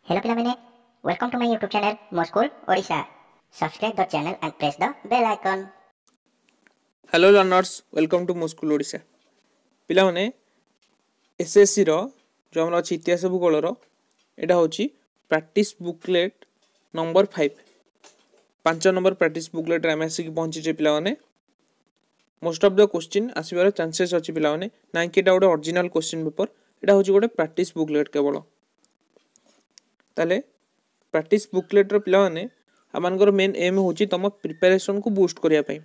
Hello ପିଲାମାନେ, welcome to my YouTube channel Mo school Odisha. Subscribe the channel and press the bell icon। Hello learners, welcome to Mo school Odisha. पिलाने SSC रो जो हमर अछि इतिहास भूगोल रो एटा होची practice booklet number 5 5 number practice booklet रे हम आसी पहुंची जे पिलाने मोस्ट ऑफ द क्वेश्चन आसीबार चांसेस अछि पिलाने ना कि एटा गोटे ओरिजिनल क्वेश्चन पेपर। एटा होची गोटे प्रैक्टिस बुकलेट केवल ताले प्रैक्टिस बुकलेट रो पिलाने हमनकर मेन एम होची तम प्रिपरेशन को बूस्ट करिया पई।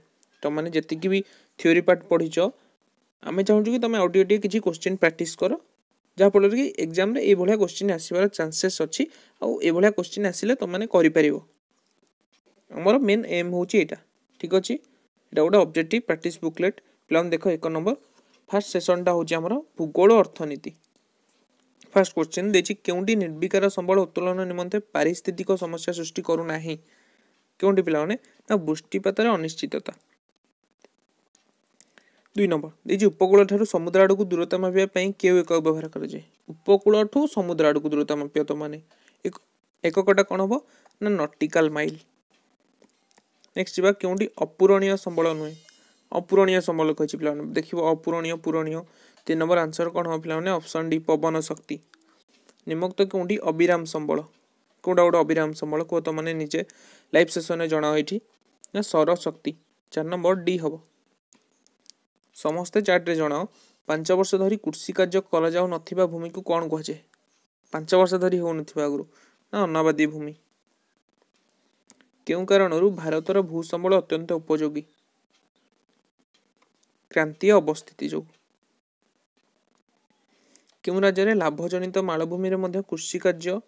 तुम मैंने जी भी थ्योरी पार्ट पढ़ीच आम चाहूँ कि तुम ऑडियो टी किसी क्वेश्चन प्रैक्टिस कर जहाँफल कि एग्जाम रे ये क्वेश्चन आसबार चांसेस अच्छी आउ क्वेश्चन आसिले तुम मैंने आमर मेन एम हूँ यहाँ ठीक अच्छे यहाँ गोटे ऑब्जेक्टिव प्रैक्टिस बुकलेट प्लान देख 1 नंबर फास्ट सेसनटा हूँ आमर भूगोल अर्थनीति। फास्ट क्वेश्चन देखिए केउंटी निर्विकार संबल उत्तोलन निमंते पारिस्थितिक समस्या सृष्टि करूना केउंटी पिलाने ना वृष्टिपात अनिश्चितता। 2 नंबर देखिए उपकूल ठारू समुद्र आड़ को दूरता मापिया केउ एक व्यवहार करे उपकूल ठू समुद्र आड़ को दूरता मापिया तो माने एककटा कौन हम ना नॉटिकल माइल। नेक्स्ट जा क्योंटी अपूरणीय संबल नुहे अपूरणीय संबल कही पे देख अपूरणीय पूरणीय 3 नंबर आंसर कौन हम पे ऑप्शन डी पवन शक्ति। निम्नलिखित क्योंटी अविराम संबल कौटा गोटे अविराम संबल कह तो मैंने निजे लाइव सेसन जना ना सौर शक्ति। 4 नंबर डी हम समस्ते चार्ट रे जनाओ 5 वर्ष धरी कृषि कार्य करा जाऊ नथिबा भूमि को कौन कहे 5 वर्ष धरी हो नथिबा आगु ना अनाबादी भूमि। क्यों कारण भारतर भूसंबल अत्यंत उपयोगी क्रांतीय अवस्थिति जो क्यों राज्य में लाभजनित मालभूमि रे कृषि कार्य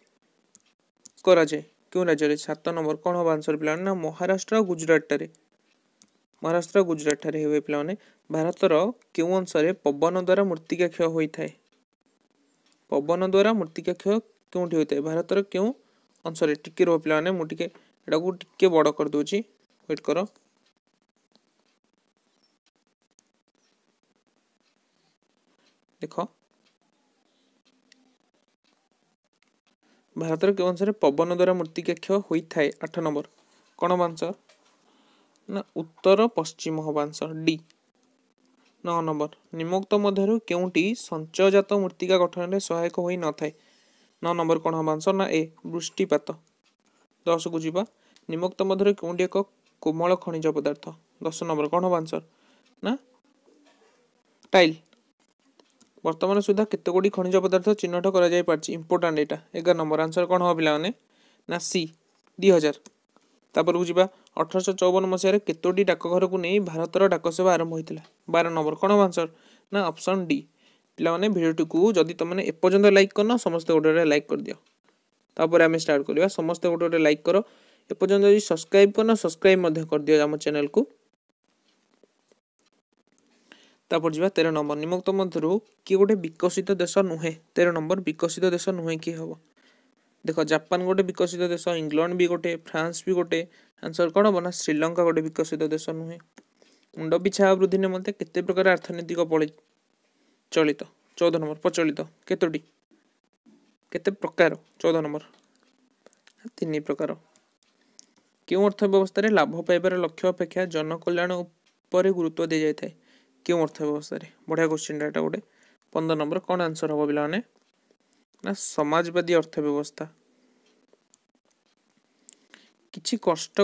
करा जाए क्यों राज्य में 7 नंबर कौन हम आंसर पिला ना महाराष्ट्र गुजरात महाराष्ट्र गुजरात हुए पे भारतर क्यों अंश पवन द्वारा मृत्तिका क्षय होता है पवन द्वारा मृत्तिका क्षय क्योंठी होता है भारतर क्यों अंश टिके रो पे मुझे टिके बड़ कर दूची वेट कर देख भारतर क्यों अंश पवन द्वारा मृत्तिका क्षय होता है 8 नंबर कौन हम आंसर ना उत्तर पश्चिम हम आंसर डी। 9 नंबर निम्नोक्त मध्यरु केउंटी संचयजात मृत्तिका गठन में सहायक होई न थाए 9 नंबर कौन हम आंसर ना ए वृष्टिपात। 10 को जीवा निम्नोक्त मध्यरु केउंटी एक कोमल खनिज पदार्थ 10 नंबर कौन हम आंसर ना टाइल। वर्तमान सुधा केते गोटी खनिज पदार्थ चिन्हट करा जाय पारछि इंपोर्टेंट एटा 11 नंबर आंसर कौन हो पिला माने ना सी 2000। तापर को जीवा 1854 मसीह केतोटी डाकघर को नहीं भारतर डाकसेवा आरंभ होता 12 नंबर कौन आंसर ना ऑप्शन डी। पिलाने भिडियो को जदि तुमने एपर्यंत लाइक करना समस्ते गोटे लाइक कर दियो तापर आम स्टार्ट करवा समस्ते गोटे गोटे लाइक कर एपर्यंत जदि सब्सक्राइब करना सब्सक्राइब कर दियो आम चैनल को। तापर जीवा 13 नंबर निम्नलिखित मध्यरु कि गोटे विकसित देश नुहे 13 नंबर विकसित देश नुहे कि हम देख जापान गोटे विकसित देश इंग्लैंड भी गोटे फ्रांस भी गोटे आंसर कौन हम ना श्रीलंका गोटे विकसित देश नुहे। मुंड पिछा वृद्धि निमंते केते प्रकार अर्थनैतिक चलित 14 नंबर प्रचलित केतोटी केते प्रकार 14 नंबर 3 प्रकार। क्यों अर्थव्यवस्था लाभ पाइबार लक्ष्य अपेक्षा जनकल्याण उपर गुरुत्व दी जाए क्यों अर्थव्यवस्था बढ़िया क्वेश्चन डाटा गोटे 15 नंबर कौन आंसर हम पे ना समाजवादी अर्थव्यवस्था। किछि कष्ट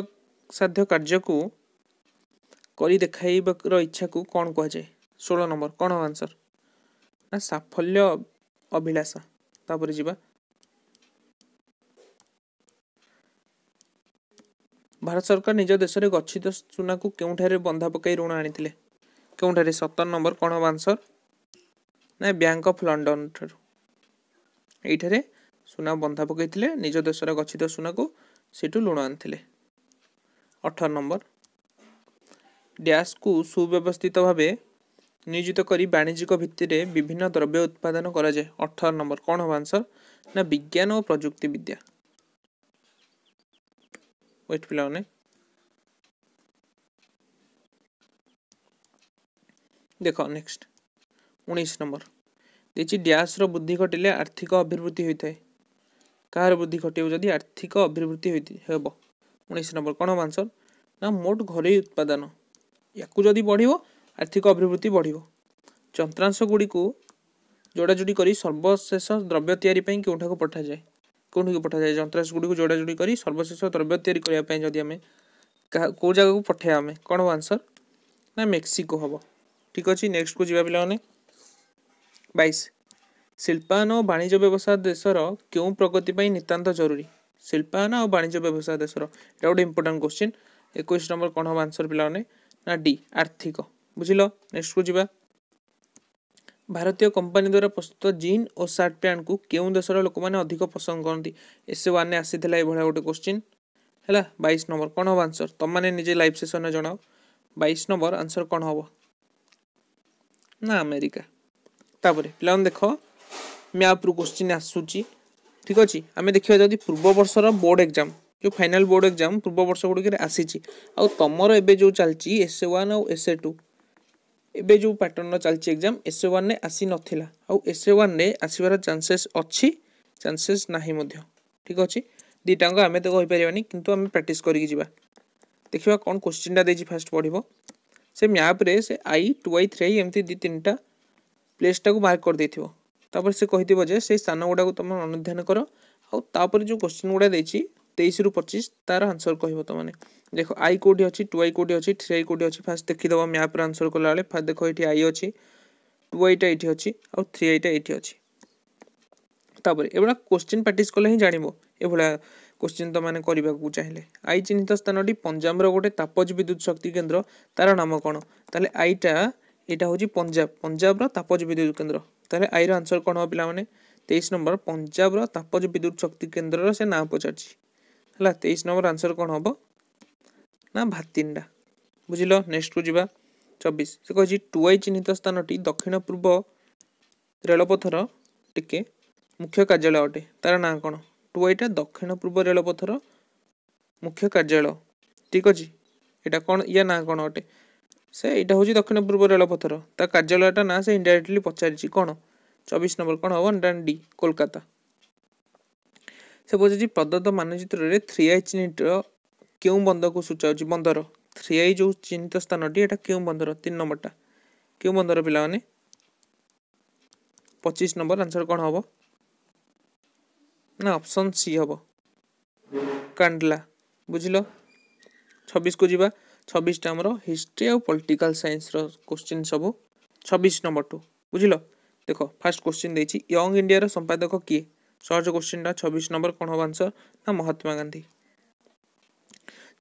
साध्य कार्य को करी देखाइबार इच्छा को कौन कह जाए 16 नंबर कौन हम आंसर ना साफल्य अभिलाषा। तापर जीवा भारत सरकार निज देश में गच्छित सुना को केउठारे बंधा पकई ऋण आनी केउठारे 17 नंबर कौन हम आंसर ना बैंक ऑफ लंडन ठारू सुना बंधा पकई निज देश में गच्छित सुना को सेठू ऋण आनी 18 नंबर डैश को सुव्यवस्थित भाव नियोजित करी वाणिज्यिक भित्ति में विभिन्न द्रव्य उत्पादन करा जाए 18 नंबर कौन हम आंसर ना विज्ञान और प्रजुक्ति विद्या। वेट पिलाने देख नेक्स्ट 19 नंबर देखिए डैश रो बुद्धि घटिले आर्थिक अभिवृद्धि होता है କାହାର ବୃଦ୍ଧି ଘଟିବ ଯଦି ଆର୍ଥିକ ଅଭିବୃଦ୍ଧି ହେବ। 19 नंबर कौन हम आंसर ना मोट घरोई उत्पादन या जदि बढ़िव आर्थिक अभिवृद्धि बढ़िव। यंत्रांश गुड़ी को जोड़ाजोड़ी कर सर्वशेष द्रव्य तैयारी केउठाକୁ पठाଯାଏ कौन पठाଯାଏ यंत्रांश गुड़ी को जोड़ाजोड़ी कर सर्वशेष द्रव्य तैयारी करने जदि आम कौ जगह को पठाया आम कौन हम आंसर ना मेक्सिको हम। ठीक अच्छे नेक्स्ट को जी पे 22 शिल्पायन और वाणिज्य व्यवसाय देशर क्यों प्रगति पर नितांत जरूरी। शिल्पायन और वाणिज्य व्यवसाय देशर एटा गोटे इंपोर्टेंट क्वेश्चन। 21 नंबर कौन हम आंसर पे ना डी आर्थिक बुझिल। नेक्स्ट को जीवा भारतीय कंपनी द्वारा प्रस्तुत जीन और सार्ट पैंट को क्यों देशर लोक मैंने अधिक पसंद करती एस वन आसी गोटे क्वेश्चन है। 22 नंबर कौन हम आंसर तुम मैंने निजे लाइव सेशन में जनाओ 22 नंबर आंसर कौन हम ना अमेरिका। तापर पे देख मैप रु क्वेश्चन आसूची ठीक अच्छे आम देखा जब पूर्व वर्षर बोर्ड एग्जाम जो फाइनल बोर्ड एग्जाम पूर्व वर्ष गुड़िक आसी आमर एवं जो चलती एस वन और एस टू एवं जो पैटर्न चलती एग्जाम एस वन ने आसी नाला एस वन ने आसबार चांसेस अच्छी चांसेस नहीं मध्य ठीक अच्छे दीटाक आम तो कहींपारानी किंतु आम प्रैक्टिस करके देखा कौन क्वेश्चन देती फास्ट पढ़ो से मैप रे से आई 2i 3i एमती दी तीन टा प्लेस टाक मार्क कर देथिबो तापर से कहिथिबो जे से स्थान गुडा को तुम अनुध्यान कर आउर जो क्वेश्चन गुडा देछि 23 रु 25 तार आंसर कहबो त माने देखो आई कोडी अछि 2i कोडी अछि 3i कोडी अछि फास्ट देखि दबो मैप रे आंसर कला बेले फास्ट देखो एठी आई अछि 2i टा एठी अछि और 3i टा एठी अछि तापर एबडा क्वेश्चन प्रैक्टिस कले ही जानिबो एबडा क्वेश्चन तो माने करबा को चाहिए आई चिन्हित स्थानटी पंजाब रो गोटे तापज विद्युत शक्ति केन्द्र तार नाम कौन ताले आईटा यहाँ हूँ पंजाब पंजाब तापज विद्युत केन्द्र ताले आई रो आंसर कौन हम पे 23 नंबर पंजाब तापज विद्युत शक्ति केन्द्र से नाम पचार है 23 नंबर आंसर कौन हम ना भातिंडा बुझिल। नेक्स्ट को जीवा 24 से कही 2i चिन्हित स्थानटी दक्षिण पूर्व रेलपथर टिके मुख्य कार्यालय अटे तार ना कौन 2i टा दक्षिण पूर्व रेलपथर मुख्य कार्यालय ठीक अच्छे यहाँ कौन या ना कौन अटे से यहाँ हूँ दक्षिण पूर्व रेलपथर ता कार्यालयटा ना से इनडायरेक्टली पचारि कौन 24 नंबर कौन हम डी कोलकाता। से पचार प्रदत्त मानचित्र में 3i चिन्हित क्यों बंद को सूचाऊँ बंदर 3i जो चिन्हित स्थानटी यहाँ क्यों बंदर 3 नंबरटा क्यों बंदर पिला 25 नंबर आंसर कौन हम ना ऑप्शन सी हम कांडला बुझिल। 26 को जीवा 26 टा हमरो हिस्ट्री और पॉलिटिकल साइंस रो क्वेश्चन सब 26 नंबर टू बुझिल। देखो फर्स्ट क्वेश्चन देछि यंग इंडिया रो संपादक किए सहज क्वेश्चन टा 26 नंबर कौन हम आंसर ना महात्मा गांधी।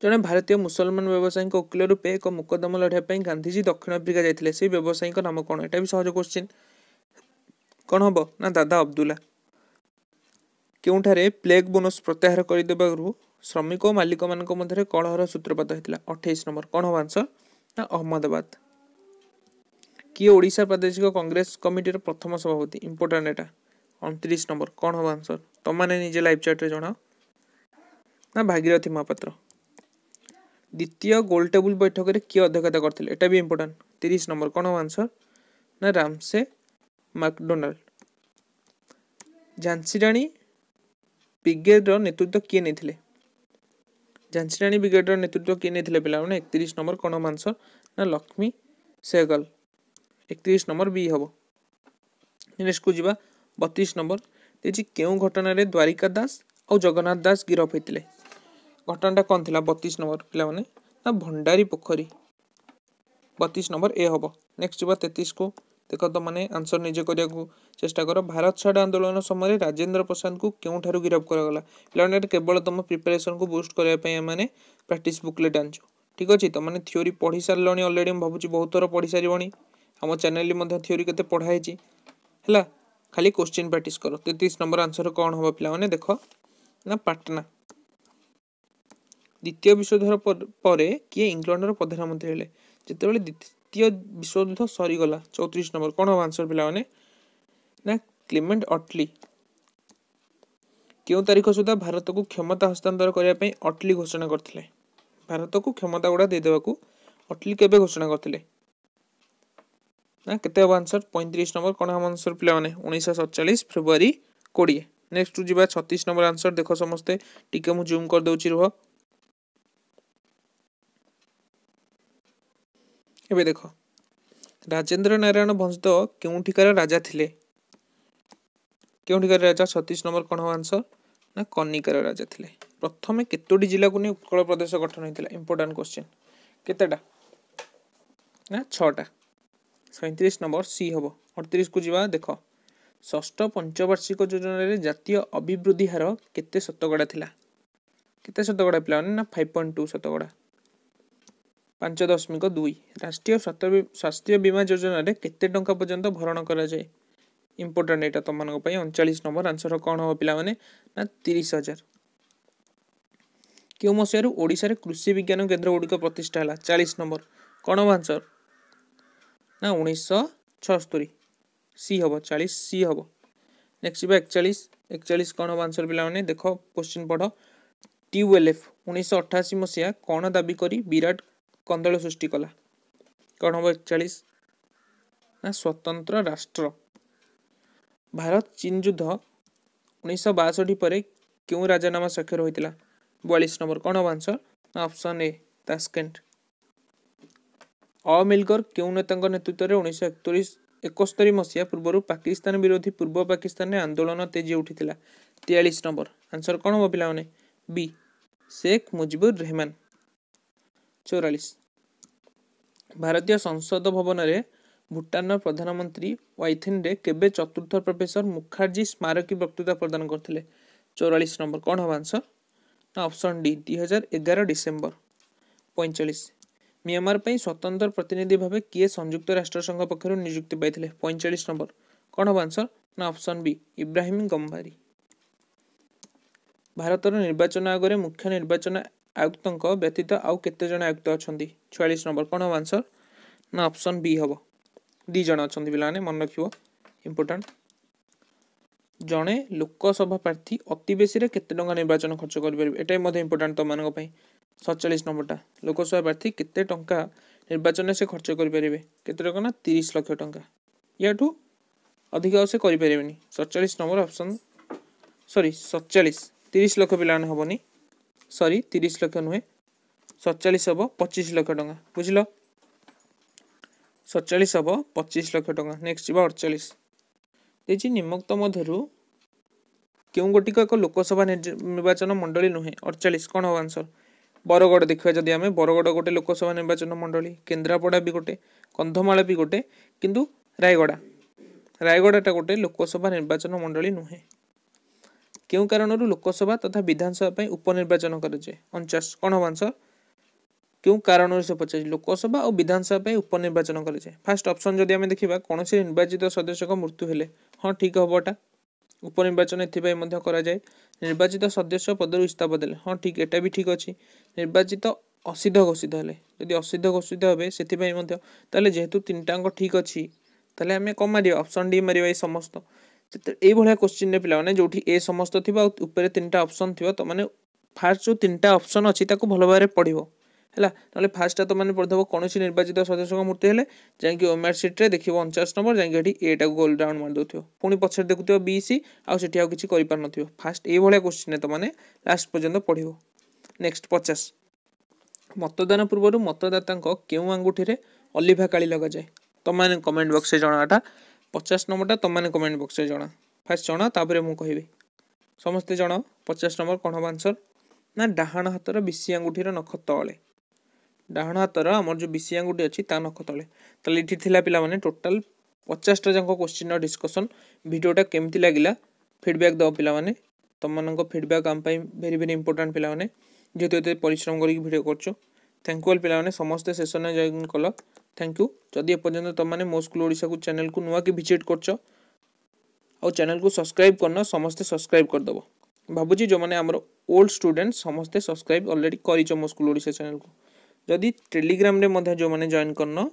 जड़े भारतीय मुसलमान व्यवसायी वकिल रूपे एक मुकदमा लड़ाई गांधीजी दक्षिण आफ्रिका जाते से व्यवसायी नाम कौन एटा भी सहज क्वेश्चन कौन हम ना दादा अब्दुल्ला। केउठारे प्लेग बोनस प्रत्याहार करदेबारु श्रमिक और मालिक मानक मध्य कलहर सूत्रपात होता 28 नंबर कौन हम आंसर ना अहमदाबाद। किए ओडिशा प्रादेशिक कांग्रेस कमिटी प्रथम सभापति इंपोर्टेंट एटा 29 नंबर कौन हम आंसर तुम मैंने निजे लाइव चैट रे जणाओ ना भागीरथी महापात्र। द्वितीय गोल टेबुल बैठक में किए अध्यक्षता करथिले एटा भी इंपोर्टेंट 30 नंबर कौन हम आंसर ना रामसे मैकडोनाल्ड। झांसी राणी ब्रिगेड नेतृत्व किए नहीं झांसी राणी ब्रिगेड नेतृत्व किए नहीं पिला 31 नंबर कौन हम आंसर ना लक्ष्मी सहगल 31 नंबर बी हम। नेक्स्ट को जीवा 32 नंबर देखिए क्यों घटना रे द्वारिका दास और जगन्नाथ दास गिरफ होते घटनाटा कौन थी 32 नंबर पिला ना भंडारी पोखरी 32 नंबर ए हम। नेक्स्ट जीवा 33 को देख तो मैंने आंसर निजे करने को चेष्टा कर भारत छाड़ आंदोलन समय राजेंद्र प्रसाद को क्यों ठारू गिरफ करागला पे केवल तुम प्रिपरेशन को बूस्ट करने मैंने प्रैक्टिस बुकलेट आनछ ठीक अच्छे तो मैंने थ्योरी पढ़ी सारे अलरेडी भावुँ बहुत थर पढ़ी सारी आम चैनल थ्योरी के पढ़ाई है खाली क्वेश्चन प्रैक्टिस कर 33 नंबर आंसर कौन हम पे देख ना पाटना। द्वितीय विश्वयुद्ध पर किए इंग्लैंड प्रधानमंत्री हेले जितेबाला द्वितीय विश्वयुद्ध सरीगला 34 नंबर कौन हम आंसर पे ना क्लेमेंट अटली। क्यों तारीख सुधा भारत को क्षमता हस्तांतर करने अटली घोषणा करते भारत को क्षमता गुड़ा देदेवा अटली केबे घोषणा करते ना केते आंसर 35 नंबर कौन हम आंसर पे 1947 फेब्रुआरी 20 नेक्स्ट जी 36 नंबर आंसर देख समस्ते टिके मु जूम कर दउची रुह एबे देख राजेंद्र नारायण वंश केउठिकार राजा थिले केउठिकार राजा 36 नंबर कौन हो आंसर ना कनिकार राजा थिले प्रथमे केतोटी जिला को नहीं उत्कल प्रदेश गठन होता इंपोर्टाट क्वेश्चन केतेटा ना 6टा 37 नंबर सी हम 38 को जीवा देख षष्ठ पंचवार्षिक योजन जातीय अभिवृद्धि हार केते शतकड़ा थिला केते शतकड़ा पिला ना 5.2 शतकड़ा 5.2 राष्ट्रीय स्वास्थ्य बीमा योजन केते टंका पर्यंत भरण करा जाए इंपोर्टाट एटा तुम 39 नंबर आंसर कौन हम पिला ना 30,000 क्यों मसीह ओडिशा कृषि विज्ञान केन्द्र गुड़िक प्रतिष्ठा है 40 नंबर कौन हम आंसर ना 1976 सी हम 40 सी हम नेक्स्ट जी 41 कौन हम आंसर पिला देख क्वेश्चन पढ़ TULF 1988 मसीहा कौन दाबी करी विराट कंदल सृष्टि कला कौन हम 41 ना स्वतंत्र राष्ट्र भारत चीन युद्ध 1962 पर क्यों राजीनामा स्वाक्षर होता 42 नंबर कौन हम आंसर ना ऑप्शन ए तास्केंट अमिलकर क्यों नेता नेतृत्व में 1971 मसीहा पूर्व पाकिस्तान विरोधी पूर्व पाकिस्तान में आंदोलन तेजी उठी 43 नंबर आंसर कौन हम पिला बी शेख मुजिबुर रहमान 44 भारतीय संसद भवन में भूटान प्रधानमंत्री वाइथिन रे केबे चतुर्थ प्रोफेसर मुखर्जी स्मारकी वक्तृता प्रदान करथिले 44 नंबर कौन हम आंसर ना ऑप्शन डी 2011 डिसेम्बर 45 म्यांमार पर स्वतंत्र प्रतिनिधि भाव किए संयुक्त राष्ट्र संघ पक्षर नियुक्ति पाई 45 नंबर कौन हम आंसर ना ऑप्शन बी इब्राहिम गंभारी भारतर निर्वाचन आयोग में मुख्य निर्वाचन आयुक्त व्यतीत आउ केते जन आयुक्त अच्छा 46 नंबर कौन हम आंसर ना ऑप्शन बी हम 2 जन अच्छा पे मन रख इम्पोर्टाट जड़े लोकसभा प्रार्थी अति बेसी केते टंका निर्वाचन खर्च कर इम्पोर्टाट तुम 47 नंबरटा लोकसभा प्रार्थी केते टंका निर्वाचन से खर्च करेंगे केते टंका ना 30 लाख टंका या अधिक से करें 47 नंबर ऑप्शन सॉरी 47 30 लाख पिला हेनी सॉरी 30 लाख नुहे 47 हम 25 लाख टंका बुझल 47 हम 25 लाख टंका नेक्स्ट जी 48 देखिए निम्नोक्त मध्य क्यों गोटिक एक लोकसभा निर्वाचन मंडली नुहे 48 कौन हम आंसर बरगड़ देखा जदि आम बरगड़ गोटे लोकसभा निर्वाचन मंडली केन्द्रापड़ा भी गोटे कंधमाल भी गोटे किंतु रायगढ़ा गोटे लोकसभा निर्वाचन मंडली नुहे क्यों कारण लोकसभा तथा विधानसभा उपनिर्वाचन कराए 49 कौन हम आंसर क्यों कारण से पचार लोकसभा और विधानसभा उपनिर्वाचन कराए फास्ट ऑप्शन जदि आम देखा कौन से निर्वाचित सदस्य मृत्यु हेले हाँ ठीक हमटा उपनिर्वाचन एथपाई कराए निर्वाचित सदस्य पदर इस्तीफा देले हाँ ठीक एटा भी ठीक अच्छी निर्वाचित असिद्ध घोषित हेले यदि असिद्ध घोषित हे से जेहेतु 3टाक ठीक अच्छी ताले आम कौन मार ऑप्शन डी मार समस्त ये क्वेश्चन पे पे जो ए समस्त थी 3टा ऑप्शन थी तो मैंने फास्ट जो 3टा ऑप्शन अच्छी भल भाव पढ़ है ना फास्ट तो मैंने पढ़ीदेव कौन निर्वाचित सदस्य मृत्यु हेले जाकि ओएमआर सीट्रे देख 49 नंबर जाकि एटा गोल राउंड मार दो पुणी पछे देखुव बीसी आउट किसी कर फास्ट ये क्वेश्चन तो मैंने लास्ट पर्यंत पढ़ नेक्स्ट 50 मतदान पूर्व मतदाता क्यों आंगुठी अलिभा काली लग जाए तुम मैंने कमेंट बॉक्स में जनाटा 50 नंबरटा तुम मैंने कमेंट बॉक्स में जना फास्ट जना तापर मुझे कहि समस्ते जन 50 नंबर कौन हम आंसर ना डाहाण हाथर बिशी आंगुठीर नख तले डाहाण हाथर आमर जो बिशी आंगुठी अच्छी ता नख तले ताले इठी थिला पिला माने टोटल 50टा जाक क्वेश्चन डिस्कसन वीडियोटा केमती लगिला फीडबैक दो पिला माने तुम फीडबैक आम भेरी भेरी इंपोर्टाट पिला माने जेहेतु ये परिश्रम करके वीडियो कर थैंक यू पिला माने समस्ते सेशन में जॉइन कल थैंक यू जदि एपर्यंत तुम मैंने मो स्कूल ओडिशा को चैनल को नुआ कि विजिट कर चैनल को सब्सक्राइब करना समस्ते सब्सक्राइब करदेव भावुँ जो मैंने आमर ओल्ड स्टूडेंट समस्ते सब्सक्राइब ऑलरेडी कर मो स्कूल ओडिशा चैनल को जदि टेलीग्राम रे जो मैंने जॉइन करना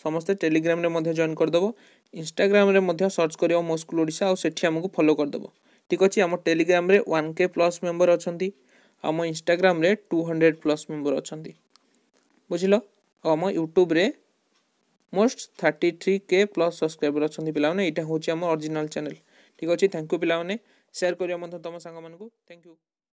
समस्ते टेलीग्राम रे जॉइन करदेव इंस्टाग्राम रे सर्च कर मो स्कूल ओडिशा और सेठी आमको फॉलो करदेव ठीक अच्छे आम टेलीग्राम रे 1K प्लस मेंबर अच्छा आम इंस्टाग्राम रे 200 प्लस मेंबर अच्छा बुझल आम यूट्यूब रे मोस्ट 33K प्लस सब्सक्राइबर अच्छा पे यहाँ हूँ आम ओरिजिनल चैनल ठीक अच्छे थैंक यू पे ସେୟାର करियो तुम सांग मानकु थैंक यू।